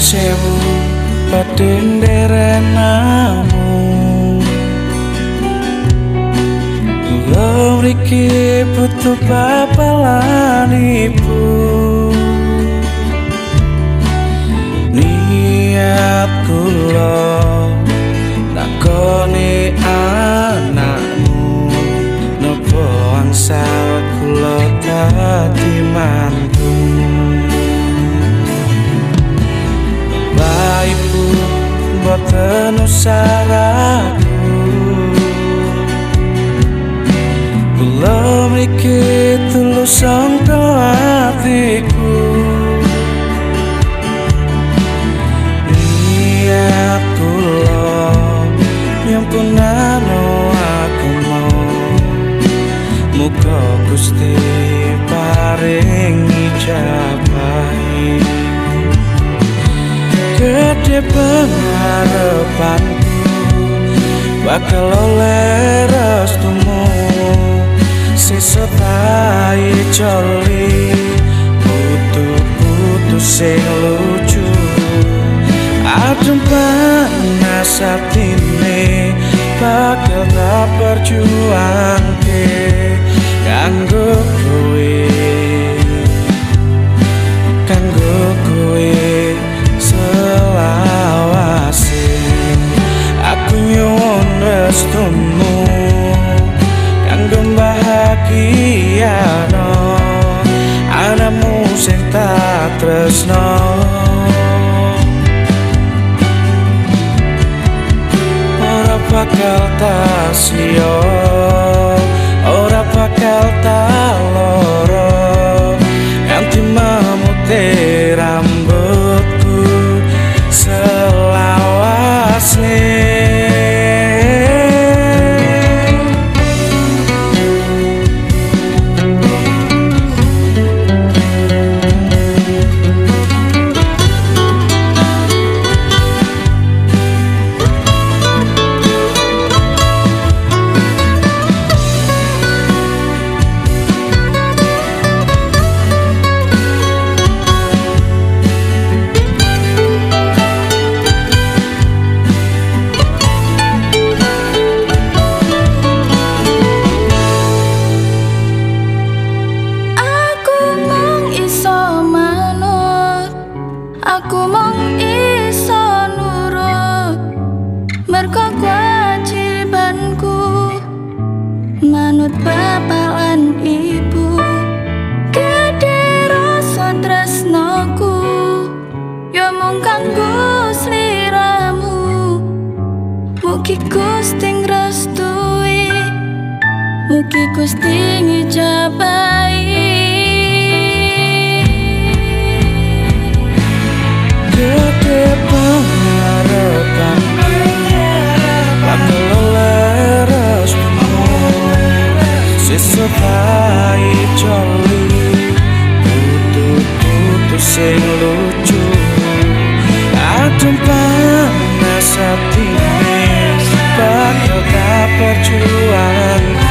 sewu baden derenamu lo mriki butuh bapalan ibu niat kula nakoni anakmu nopo angsal kula dadi mantu ibu boten usaraku kula mriki tulus sangka atiku niat kula nyempurnano aku mau muga Gusti paring ijabahi gede pengharapanku bakal oleh restumu sisa tai coli putu-putu sing lucu adem panas atine bakal tak perjuangke kanggo kowe selawase aku nyuwun restumu kanggo bahagiano anakmu sing tak tresno ora bakal tak sia ora bakal tak loro nganti memutih rambutku selawase aku mung iso nurut mergo kewajibanku manut bapak lan ibu gede rasa tresnoku ya mung kanggo sliramu mugi Gusti ngrestui mugi Gusti ngijabahi gede pengharapanku bakal oleh restumu sisa tai coli putu-putu sing lucu adem panas atine bakal tak perjuangke